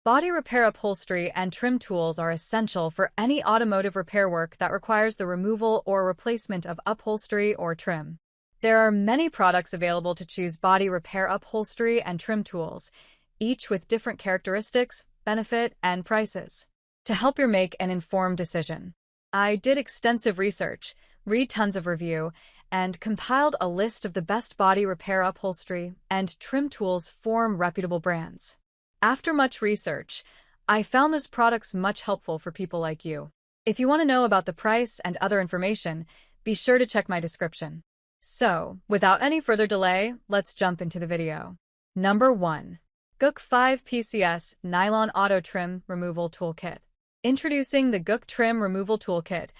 Body repair upholstery and trim tools are essential for any automotive repair work that requires the removal or replacement of upholstery or trim. There are many products available to choose body repair upholstery and trim tools, each with different characteristics, benefit, and prices. To help you make an informed decision, I did extensive research, read tons of review, and compiled a list of the best body repair upholstery and trim tools from reputable brands. After much research, I found these products much helpful for people like you. If you want to know about the price and other information, be sure to check my description. So, without any further delay, let's jump into the video. Number 1. GUK 5 PCS Nylon Auto Trim Removal Toolkit. Introducing the GUK Trim Removal Toolkit,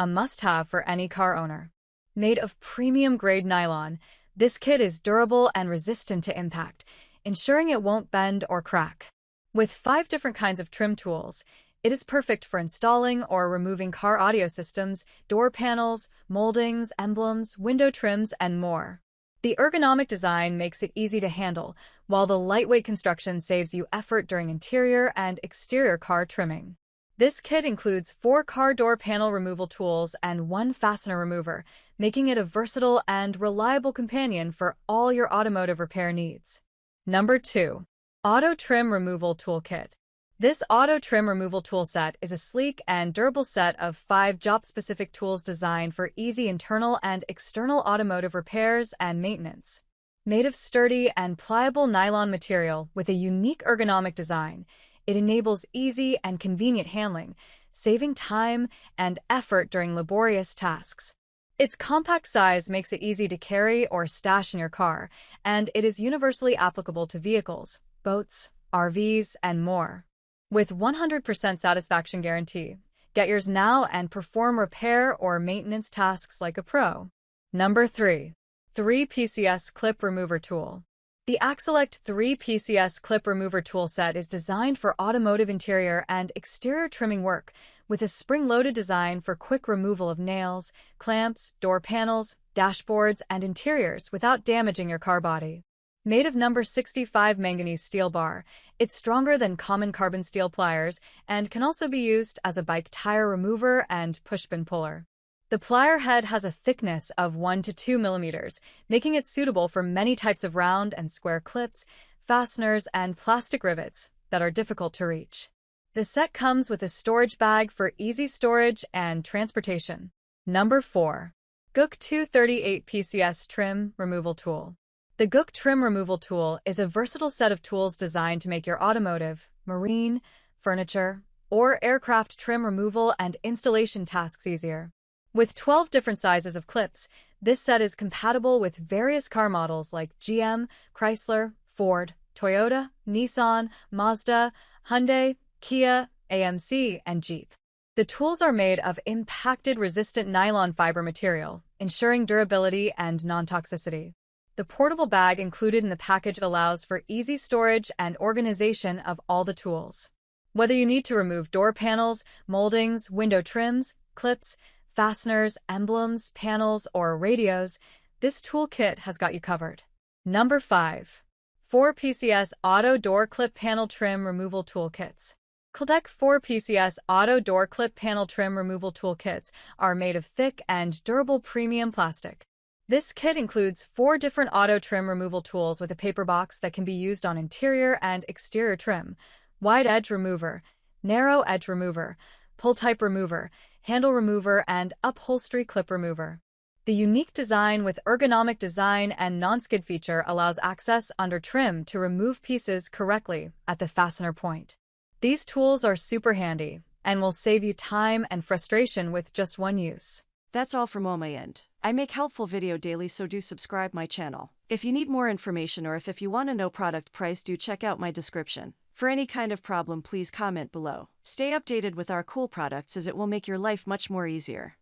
a must-have for any car owner. Made of premium-grade nylon, this kit is durable and resistant to impact, ensuring it won't bend or crack. With 5 different kinds of trim tools, it is perfect for installing or removing car audio systems, door panels, moldings, emblems, window trims, and more. The ergonomic design makes it easy to handle, while the lightweight construction saves you effort during interior and exterior car trimming. This kit includes 4 car door panel removal tools and 1 fastener remover, making it a versatile and reliable companion for all your automotive repair needs. Number 2. Auto Trim Removal Toolkit. This Auto Trim Removal Toolset is a sleek and durable set of 5 job-specific tools designed for easy internal and external automotive repairs and maintenance. Made of sturdy and pliable nylon material with a unique ergonomic design, it enables easy and convenient handling, saving time and effort during laborious tasks. Its compact size makes it easy to carry or stash in your car, and it is universally applicable to vehicles, boats, RVs, and more. With 100% satisfaction guarantee, get yours now and perform repair or maintenance tasks like a pro. Number 3. 3 PCS Clip Remover Tool. The Axelect 3 PCS Clip Remover Tool Set is designed for automotive interior and exterior trimming work, with a spring-loaded design for quick removal of nails, clamps, door panels, dashboards, and interiors without damaging your car body. Made of number 65 manganese steel bar, it's stronger than common carbon steel pliers and can also be used as a bike tire remover and pushpin puller. The plier head has a thickness of 1 to 2 millimeters, making it suitable for many types of round and square clips, fasteners, and plastic rivets that are difficult to reach. The set comes with a storage bag for easy storage and transportation. Number 4. GUK 238 PCS Trim Removal Tool. The GUK Trim Removal Tool is a versatile set of tools designed to make your automotive, marine, furniture, or aircraft trim removal and installation tasks easier. With 12 different sizes of clips, this set is compatible with various car models like GM, Chrysler, Ford, Toyota, Nissan, Mazda, Hyundai, Kia, AMC, and Jeep. The tools are made of impact-resistant nylon fiber material, ensuring durability and non-toxicity. The portable bag included in the package allows for easy storage and organization of all the tools. Whether you need to remove door panels, moldings, window trims, clips, fasteners, emblems, panels, or radios, this toolkit has got you covered. Number 5. 4 PCS Auto Door Clip Panel Trim Removal Toolkits. Caldec 4 PCS Auto Door Clip Panel Trim Removal Toolkits are made of thick and durable premium plastic. This kit includes 4 different auto trim removal tools with a paper box that can be used on interior and exterior trim, wide edge remover, narrow edge remover, pull-type remover, handle remover, and upholstery clip remover. The unique design with ergonomic design and non-skid feature allows access under trim to remove pieces correctly at the fastener point. These tools are super handy and will save you time and frustration with just one use. That's all from my end. I make helpful video daily, so do subscribe my channel. If you need more information or if you want to know product price, do check out my description. For any kind of problem, please comment below. Stay updated with our cool products as it will make your life much more easier.